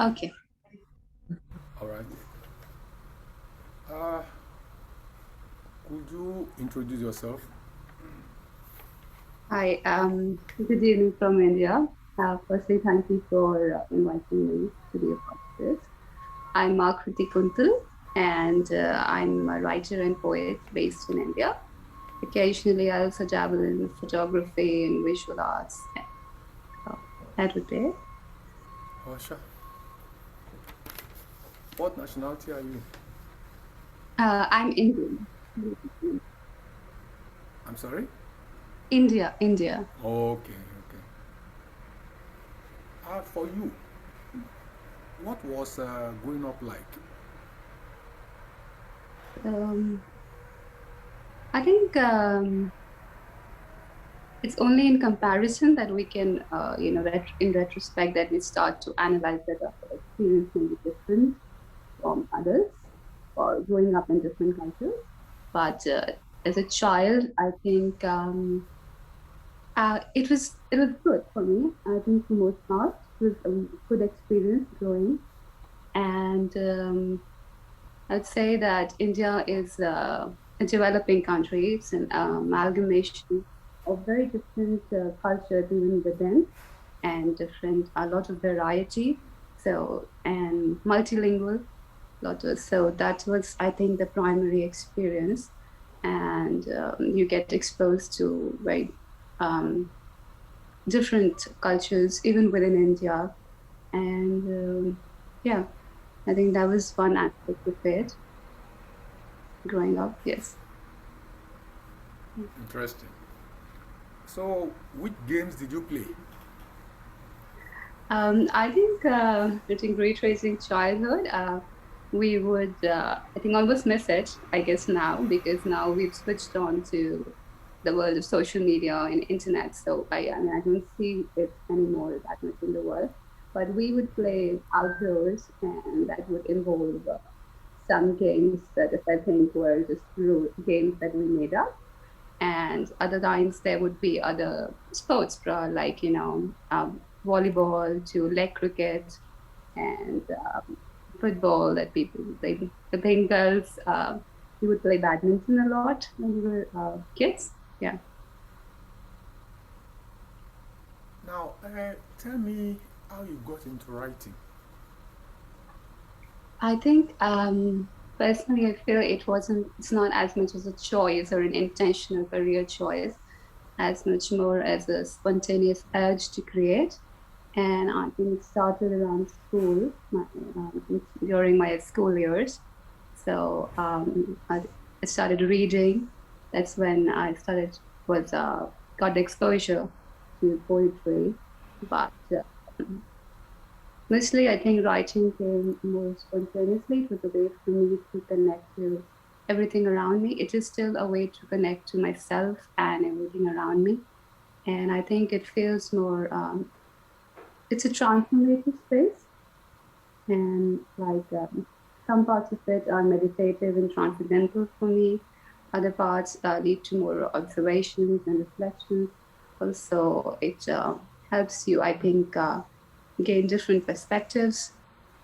Okay. All right. Uh, could you introduce yourself? Hi, good evening from India. Firstly, thank you for inviting me to be a part of this. I'm Aakriti, and I'm a writer and poet based in India. Occasionally, I also dabble in photography and visual arts. So that would be it. Oh, sure. What nationality are you? I'm Indian. I'm sorry? India, India. Okay, okay. For you, what was growing up like? Um, I think it's only in comparison that we can, in retrospect, that we start to analyze that our experience may be different from others or growing up in different cultures. But as a child, I think it was good for me. I think for most part, it was a good experience growing. And I'd say that India is a developing country. It's an amalgamation of very different cultures even within, and different a lot of variety. So and multilingual, lot of so that was I think the primary experience, and you get exposed to very um, different cultures even within India, and yeah, I think that was one aspect of it growing up. Yes. Interesting. So, which games did you play? I think during retracing childhood, we would, I think, almost miss it, I guess, now, because now we've switched on to the world of social media and internet. So I mean, I don't see it anymore that much in the world. But we would play outdoors, and that would involve some games that I think were just games that we made up, and other times there would be other sports, like volleyball to leg cricket and football that people play. I think girls we would play badminton a lot when we were kids. Yeah, Now, tell me how you got into writing. I think personally I feel it's not as much as a choice or an intentional career choice, as much more as a spontaneous urge to create. And I think it started around school, during my school years. So I started reading. That's when I started was got the exposure to poetry. But mostly, I think writing came more spontaneously. It was a way for me to connect to everything around me. It is still a way to connect to myself and everything around me. And I think it feels more. It's a transformative space, and like some parts of it are meditative and transcendental for me. Other parts lead to more observations and reflections. Also, it helps you, I think, gain different perspectives,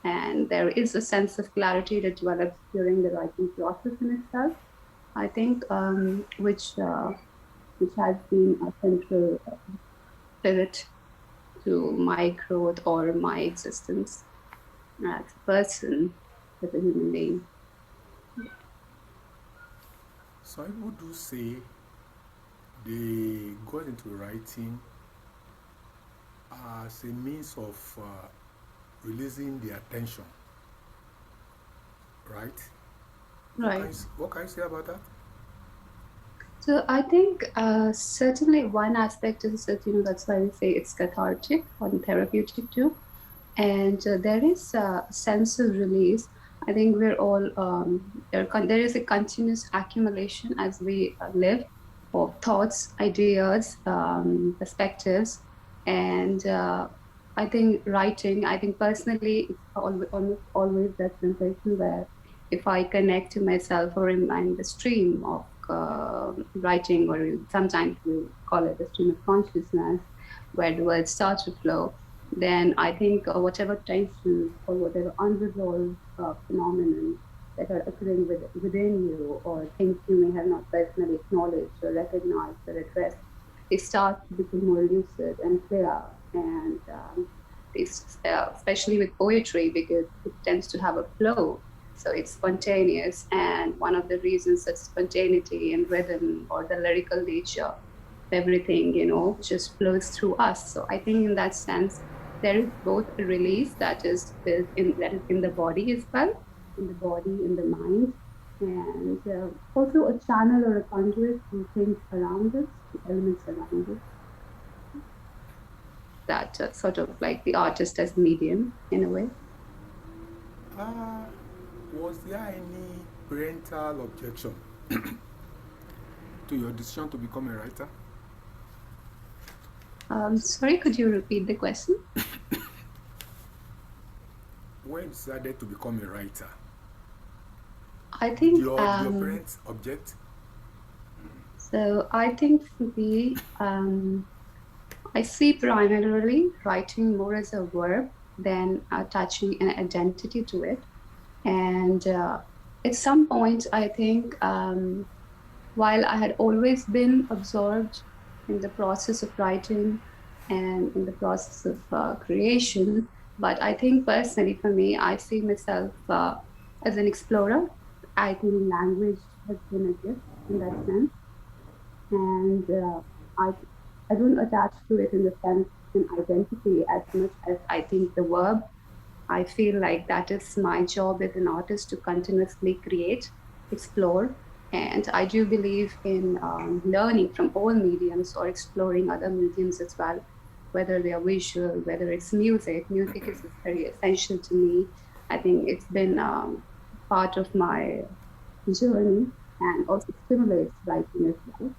and there is a sense of clarity that develops during the writing process in itself. I think, which has been a central pivot to my growth or my existence as a person, as a human being. Some people do say they got into writing as a means of releasing their tension, right? Right. What can you say about that? So I think certainly one aspect is that, that's why we say it's cathartic and therapeutic too. And there is a sense of release. I think we're all, there is a continuous accumulation as we live of thoughts, ideas, perspectives. And I think writing, I think personally, it's almost always that sensation where if I connect to myself or in the stream of writing, or sometimes we call it the stream of consciousness, where the words start to flow. then I think whatever tensions or whatever unresolved phenomenon that are occurring within you, or things you may have not personally acknowledged or recognized or addressed, they start to become more lucid and clear. And especially with poetry, because it tends to have a flow. So it's spontaneous. And one of the reasons that spontaneity and rhythm or the lyrical nature, everything, just flows through us. So I think in that sense, there is both a release that is in the body as well, in the body, in the mind, and also a channel or a conduit to things around us, to elements around us. That sort of like the artist as medium in a way. Uh, was there any parental objection to your decision to become a writer? Sorry, could you repeat the question? When you decided to become a writer, I did think your parents object? so. I think for me, I see primarily writing more as a verb than attaching an identity to it. And at some point, I think while I had always been absorbed in the process of writing and in the process of creation, but I think personally for me, I see myself as an explorer. I think language has been a gift in that sense, and I don't attach to it in the sense of an identity as much as I think the verb. I feel like that is my job as an artist to continuously create, explore, and I do believe in learning from all mediums or exploring other mediums as well, whether they are visual, whether it's music. Music is very essential to me. I think it's been part of my journey and also stimulates writing as well.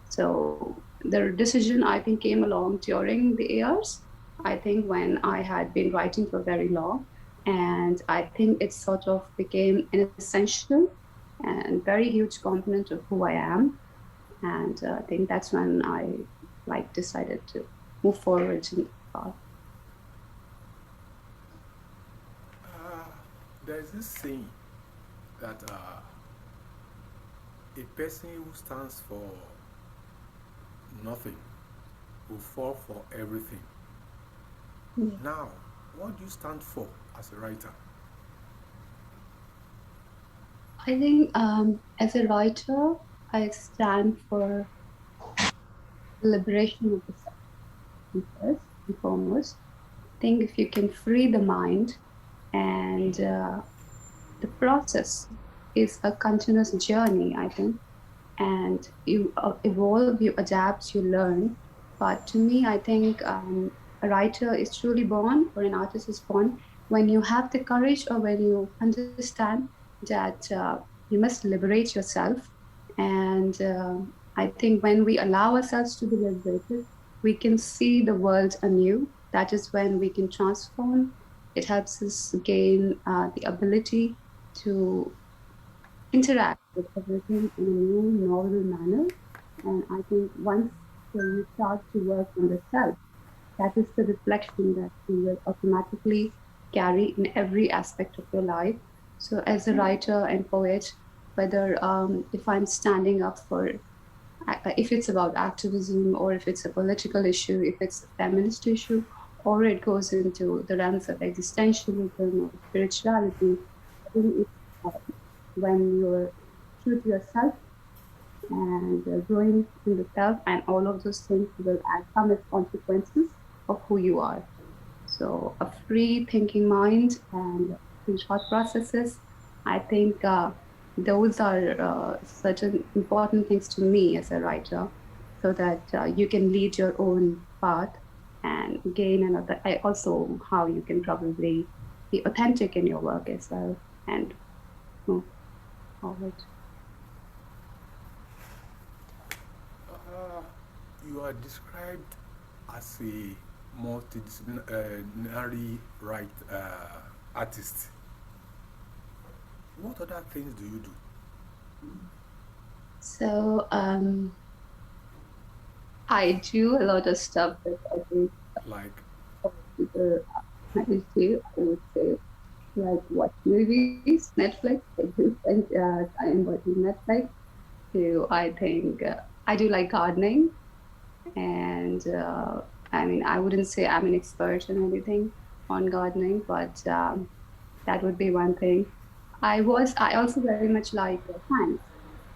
So the decision I think came along during the years. I think when I had been writing for very long, and I think it sort of became an essential and very huge component of who I am. And I think that's when I like decided to move forward in the path. Uh, there's this saying that a person who stands for nothing will fall for everything. Yeah. Now, what do you stand for as a writer? I think as a writer, I stand for liberation of the self first and foremost. I think if you can free the mind, and the process is a continuous journey, I think, and you evolve, you adapt, you learn. But to me, I think a writer is truly born, or an artist is born when you have the courage, or when you understand that you must liberate yourself. And I think when we allow ourselves to be liberated, we can see the world anew. That is when we can transform. It helps us gain the ability to interact with everything in a new, novel manner. And I think once you start to work on the self, that is the reflection that you will automatically carry in every aspect of your life. So, as a writer and poet, whether if I'm standing up for, if it's about activism, or if it's a political issue, if it's a feminist issue, or it goes into the realms of existentialism or spirituality, I think it's when you're true to yourself and growing in the self, and all of those things will come as consequences of who you are. So a free thinking mind and free thought processes, I think those are certain important things to me as a writer, so that you can lead your own path and gain another. Also, how you can probably be authentic in your work as well and move forward. Uh, you are described as a multidisciplinary artist. What other things do you do? So I do a lot of stuff that I think, Like, people I used to, I would say, like watch movies, Netflix. I do spend time watching Netflix. To I think I do like gardening, and I mean I wouldn't say I'm an expert in anything on gardening, but that would be one thing. I also very much like science,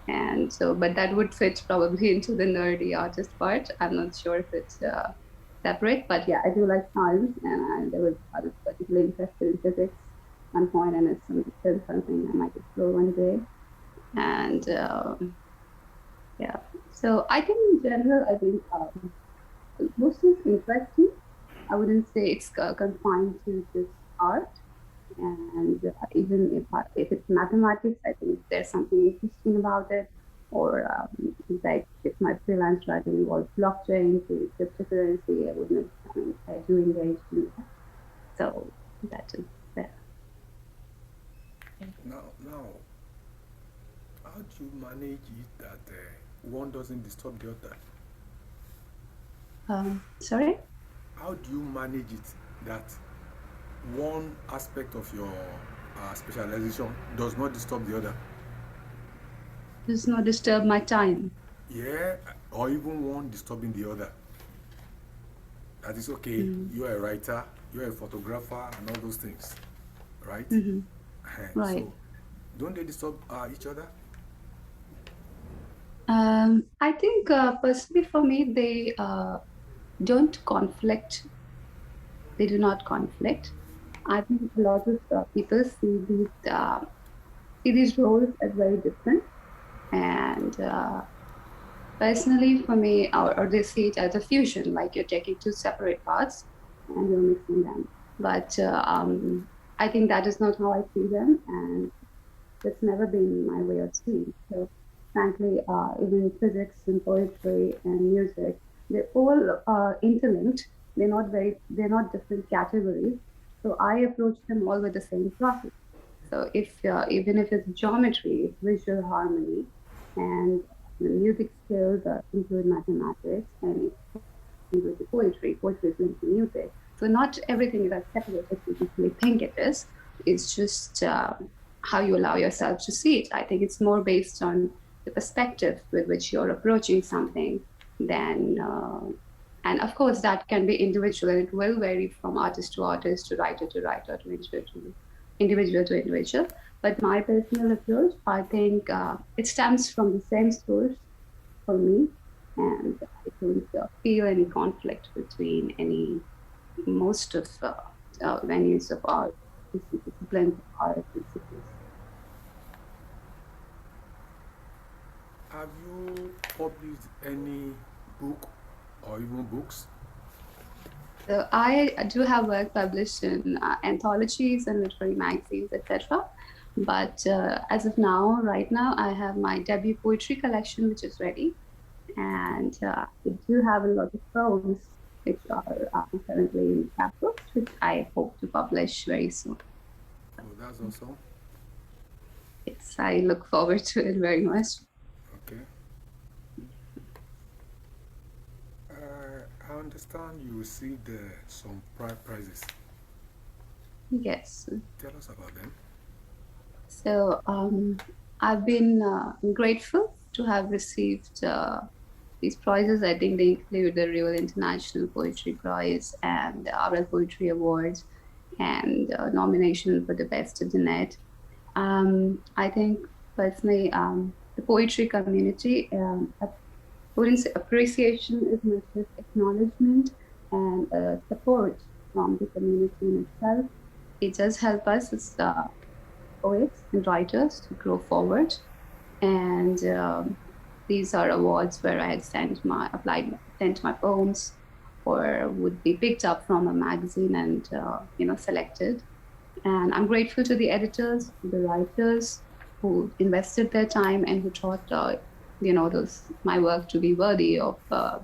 and so but that would fit probably into the nerdy artist part. I'm not sure if it's separate, but yeah, I do like science, and I was particularly interested in physics at one point, and still something I might explore one day. And yeah, so I think in general, I think most is interesting. I wouldn't say it's confined to just art. And even if it's mathematics, I think there's something interesting about it. Or like if my freelance writing involves blockchain to cryptocurrency, I wouldn't. I mean, I do engage in that. So that is there. Now, how do you manage it that one doesn't disturb the other? Sorry, How do you manage it that one aspect of your specialization does not disturb the other? does not disturb my time. Yeah, or even one disturbing the other. That is okay. Mm. You are a writer, you are a photographer, and all those things, right? Hmm. Right. So, don't they disturb each other? I think personally for me, they don't conflict. They do not conflict. I think a lot of people see these roles as very different. And personally, for me, or they see it as a fusion, like you're taking two separate parts and you're mixing them. But I think that is not how I see them, and that's never been my way of seeing. So, frankly, even physics and poetry and music, they're all interlinked. They're not different categories. So I approach them all with the same process. So if even if it's geometry, it's visual harmony, and the music skills include mathematics, and it includes the poetry. Poetry is linked to music. So not everything is as separate as you usually think it is. It's just how you allow yourself to see it. I think it's more based on the perspective with which you're approaching something than. And of course, that can be individual, and it will vary from artist to artist, to writer, to individual to individual. But my personal approach, I think it stems from the same source for me, and I don't feel any conflict between any most of venues of art, disciplines of art, basically. Have you published any book or even books? So I do have work published in anthologies and literary magazines, etc. But as of now, right now, I have my debut poetry collection, which is ready, Okay. and I do have a lot of poems which are currently in chapbooks, which I hope to publish very soon. Oh, that's awesome. Yes, I look forward to it very much. Okay. I understand you received some prizes. Yes. Tell us about them. So I've been grateful to have received these prizes. I think they include the Real International Poetry Prize and the Oral Poetry Awards and nomination for the Best Internet. I think personally, the poetry community, wouldn't say appreciation is not just acknowledgement and support from the community in itself. It does help us as poets and writers to grow forward. And these are awards where I had sent my poems, or would be picked up from a magazine and selected. And I'm grateful to the editors, the writers who invested their time and who thought, those my work to be worthy of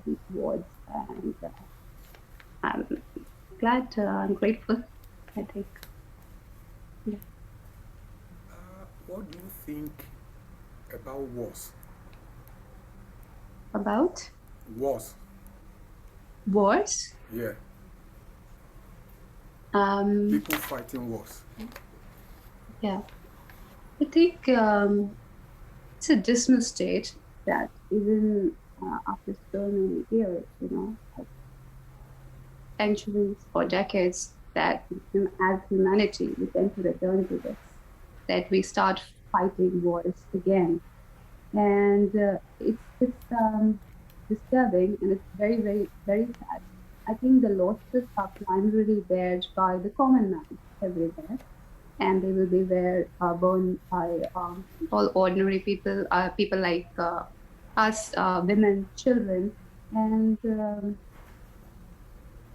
these awards. And I'm I'm grateful. I think, yeah. What do you think about wars? About Wars. wars. Yeah. Um, People fighting wars. yeah, I think it's a dismal state that even after so many years, like centuries or decades, that as humanity, we tend to return to this, that we start fighting wars again. And it's disturbing, and it's very, very, very sad. I think the losses are primarily bared by the common man everywhere, and they will be borne by all ordinary people, people like us, women, children, and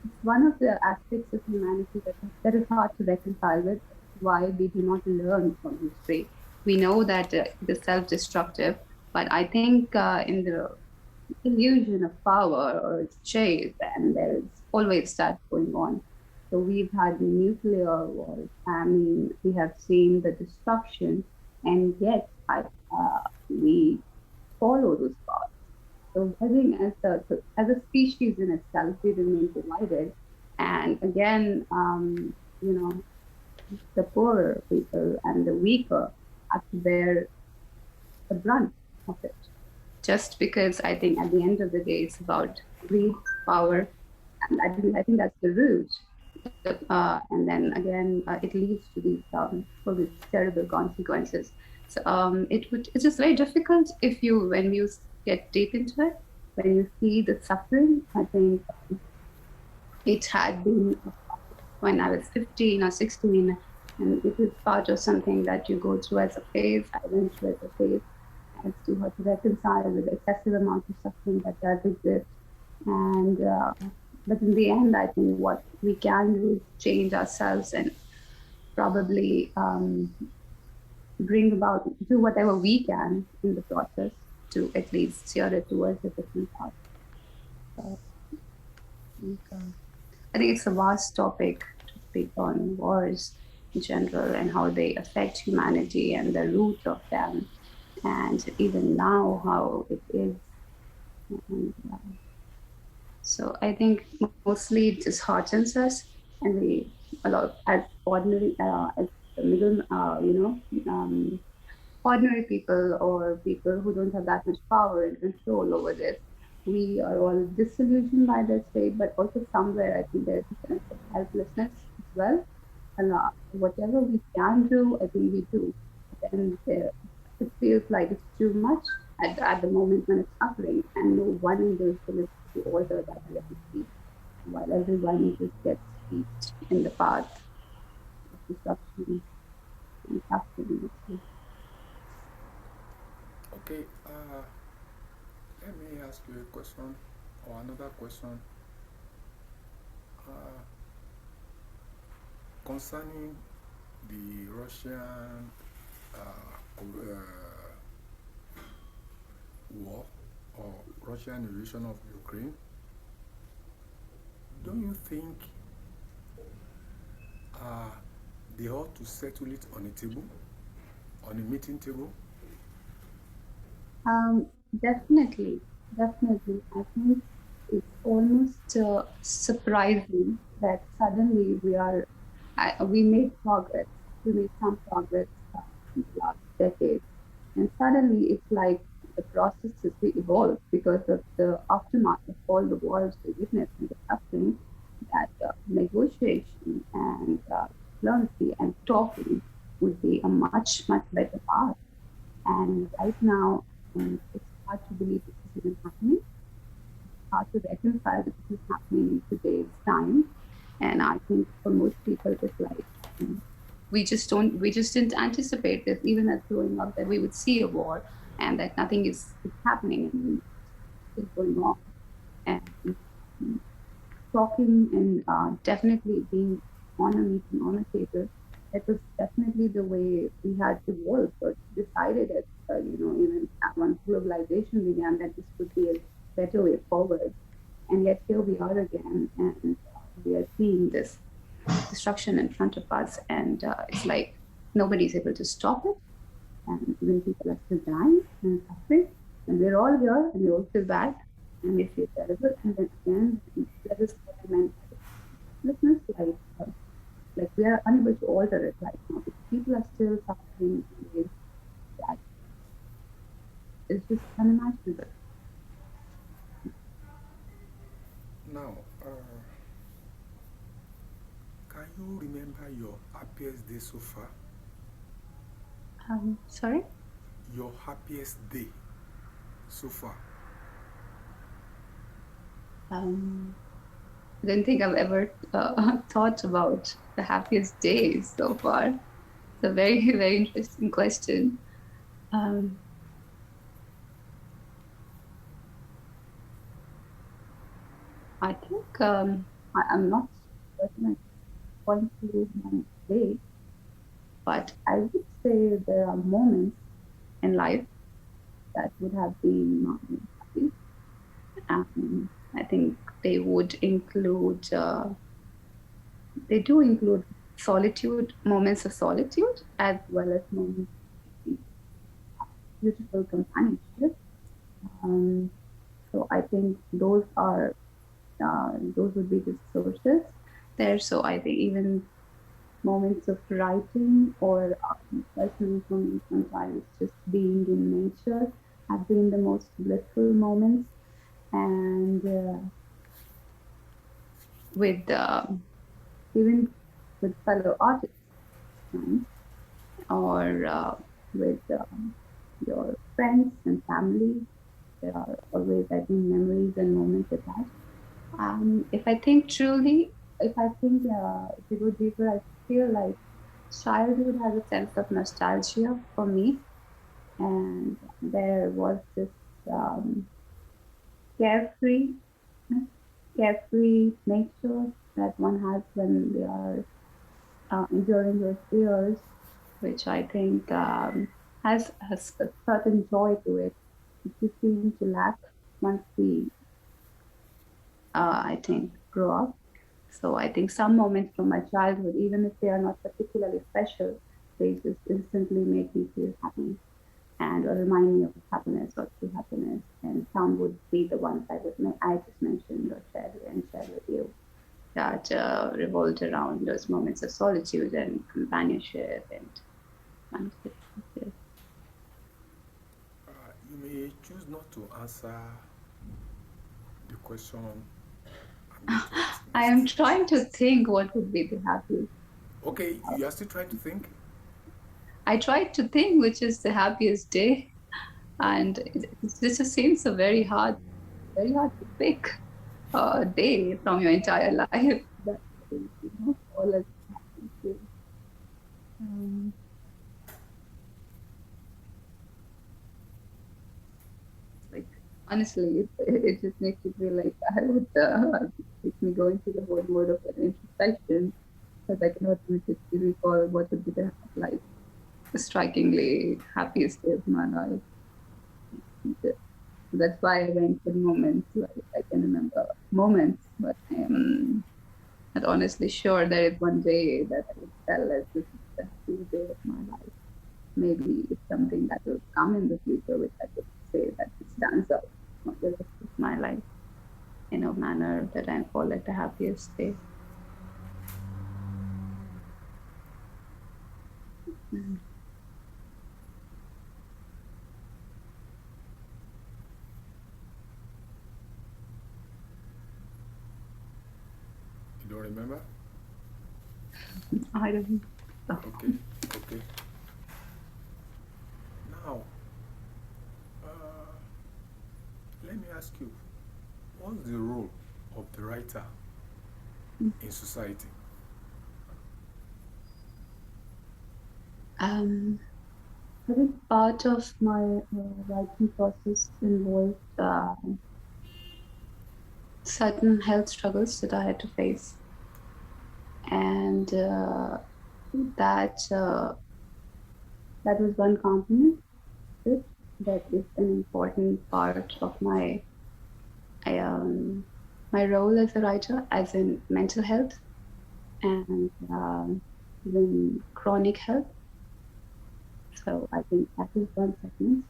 it's one of the aspects of humanity that is hard to reconcile with. Why we do not learn from history. We know that it is self-destructive, but I think in the illusion of power or its chase, and there's always that going on. So we've had nuclear wars. I mean, we have seen the destruction, and yet we follow those paths. So I think as a species in itself, we remain divided. And again, the poorer people and the weaker have to bear the brunt of it. Just because I think at the end of the day, it's about greed, power, and I think that's the root. And then again, it leads to these all these terrible consequences. So it's just very difficult if you when you get deep into it, when you see the suffering. I think it had been when I was 15 or 16, and it is part of something that you go through as a phase. I went through as a phase as to how to reconcile with the excessive amount of suffering that does exist. And but in the end, I think what we can do is change ourselves and probably bring about do whatever we can in the process to at least steer it towards a different path. So I think it's a vast topic to speak on wars in general and how they affect humanity and the root of them, and even now how it is. And, so I think mostly it disheartens us, and we a lot as ordinary as the middle, ordinary people or people who don't have that much power and control over this. We are all disillusioned by their state, but also somewhere I think there's a sense of helplessness as well. And whatever we can do, I think we do. But then it feels like it's too much at the moment when it's suffering, and no one individual is to order that reality, while everyone just gets squeezed in the path of destruction and suffering. Mostly. Okay, let me ask you a question or another question uh, concerning the Russian war or Russian invasion of Ukraine. Don't you think uh, they ought to settle it on a table, on a meeting table? Um, definitely, definitely. I think it's almost surprising that suddenly we made progress. We made some progress in the last decade, and suddenly it's like the processes we evolved because of the aftermath of all the wars we witnessed and the suffering. That negotiation and diplomacy and talking would be a much much better path. And right now, it's hard to believe this is even happening. Hard to reconcile that this is happening in today's time. And I think for most people, it's like we just didn't anticipate this, even as growing up, that we would see a war and that nothing is happening and is going on. And talking and definitely being on a meeting, on a table, that was definitely the way we had evolved or decided it, even once globalization began, that this would be a better way forward. And yet here we are again, and we are seeing this destruction in front of us, and it's like nobody's able to stop it, and even people are still dying and suffering, and we're all here, and we all feel bad, and we feel terrible, and then again, there is element of helplessness, like like we are unable to alter it right now because people are still suffering in ways that is just unimaginable. Now, can you remember your happiest day so far? Sorry. Your happiest day so far? Um, I don't think I've ever thought about the happiest days so far. It's a very, very interesting question. Um, I think I'm not certain I point to my day, but I would say there are moments in life that would have been my happy. I think they would include, they do include solitude, moments of solitude, as well as moments of beautiful companionship. Um, so I think those would be the sources there. So I think even moments of writing or personal moments, sometimes just being in nature have been the most blissful moments. And with even with fellow artists, right? Or with your friends and family, there are always, I think, memories and moments attached. If I think truly, if I think if you go deeper, I feel like childhood has a sense of nostalgia for me, and there was this um, carefree, carefree nature that one has when they are enduring those years, which I think has a certain joy to it, which we seem to lack once we, I think, grow up. So I think some moments from my childhood, even if they are not particularly special, they just instantly make me feel happy and or remind me of happiness or true happiness. And some would be the ones I just mentioned or shared with you that revolved around those moments of solitude and companionship and honestly, yes. You may choose not to answer the question I'm going to ask I am next. trying to think what would be the happiest. Okay, you are still trying to think? I tried to think which is the happiest day, and this just seems a very hard to pick a day from your entire life. That is, all as happy to. Um, like honestly, it just makes me feel like I would makes me go into the whole mode of an introspection because I cannot immediately recall what would be the like strikingly happiest day of my life. That's why I went for moments. Like I can remember moments, but I am not honestly sure there is one day that I would tell as this is the happiest day of my life. Maybe it's something that will come in the future, which I could say that it stands out for the rest of my life in a manner that I call it the happiest day. Mm. You don't remember? I don't know. Okay, okay. Now, uh, let me ask you, what's the role of the writer in society? Um, I think part of my writing process involved certain health struggles that I had to face, and that that was one component of it that is an important part of I, um, my role as a writer, as in mental health and even chronic health. So I think that is one segment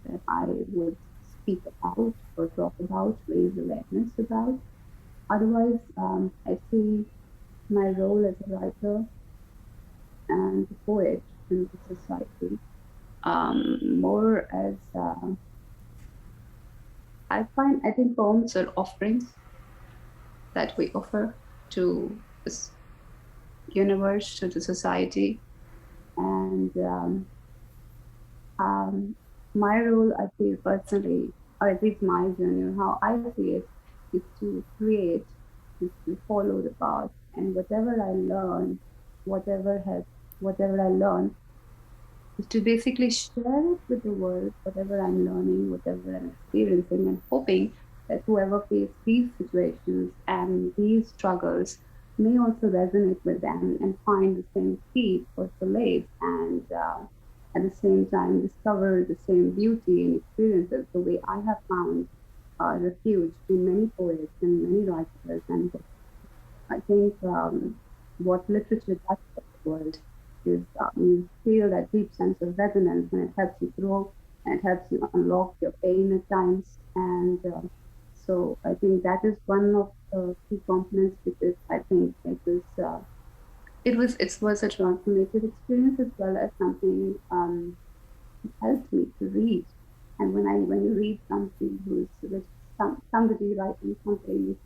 that I would speak about or talk about, raise awareness about. Otherwise, I see. my role as a writer and a poet in the society. More as I think poems are offerings that we offer to this universe, to the society, and um, my role, I feel personally, or at least my journey, or how I see it, is to create, is to follow the path, and whatever I learn, whatever has, whatever I learn, is to basically share it with the world, whatever I'm learning, whatever I'm experiencing, and hoping that whoever faces these situations and these struggles may also resonate with them and find the same peace or solace, and at the same time discover the same beauty and experiences the way I have found refuge in many poets and many writers and I think what literature does for the world is you feel that deep sense of resonance and it helps you grow and it helps you unlock your pain at times. And so I think that is one of the key components because I think it was a transformative experience as well as something helped me to read. And when you read something somebody writing something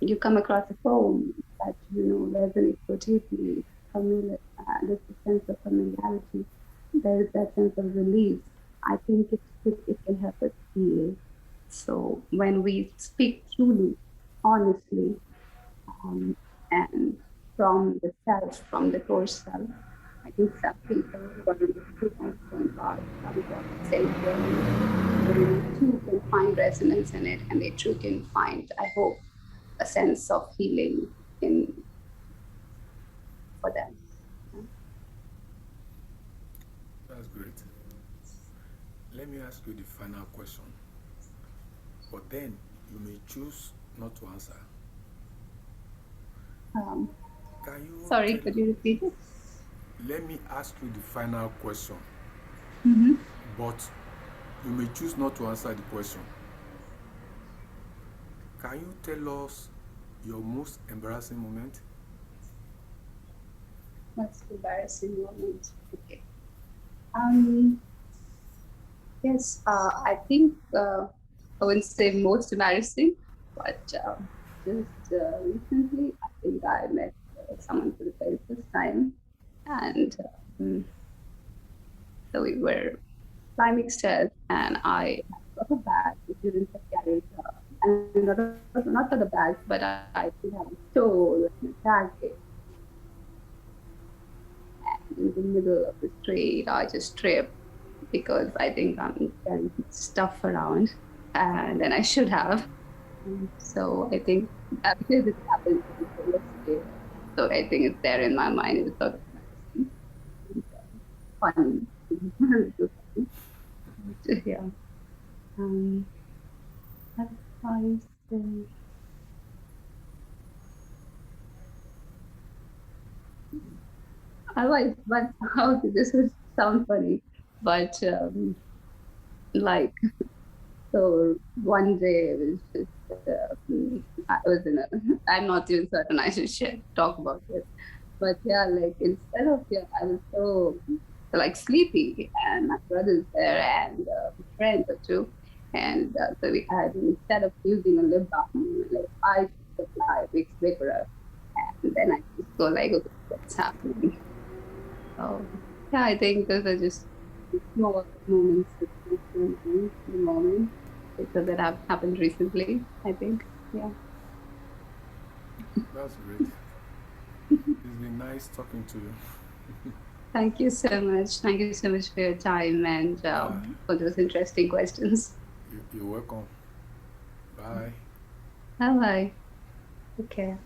you come across a poem that you know resonates so deeply, there's a sense of familiarity, there is that sense of release. I think it can help us heal. So when we speak truly, honestly, um, and from the self, from the core self, I think some people who are really on the same path, some who are on the same journey, they too can find resonance in it, and they too can find, I hope, a sense of healing in for them. That's great. Let me ask you the final question, but then you may choose not to answer. Um, Can you Sorry, tell? could you repeat it? Let me ask you the final question, Mm-hmm. but you may choose not to answer the question. Can you tell us your most embarrassing moment? That's embarrassing moment. Okay. Um, yes, I think I wouldn't say most embarrassing, but just recently, I think I met someone for the very first time, and um, so we were climbing stairs, and I got a bag which didn't have carried. I mean, not for the bags, but I did have a stole and a jacket. And in the middle of the street, I just tripped because I think I'm carrying stuff around, and then I should have. So I think because it happened yesterday, so I think it's there in my mind. It's sort of embarrassing and funny. So funny. But, yeah. Um, Otherwise, otherwise, but how this would sound funny, but like so one day it was just I was in a I'm not even certain I should talk about this, but yeah, like instead of yeah, I was so like sleepy, and my brother's there and friends or two, and so we had instead of using a lip balm, like I just apply Vicks Vapor, and then I just go like, okay, what's happening? So yeah, I think those are just small moments that come to mind in the moment because that have happened recently. I think. Yeah. That's great. It's been nice talking to you. Thank you so much. Thank you so much for your time and Yeah, for those interesting questions. you're welcome. Bye. Bye bye. Take care.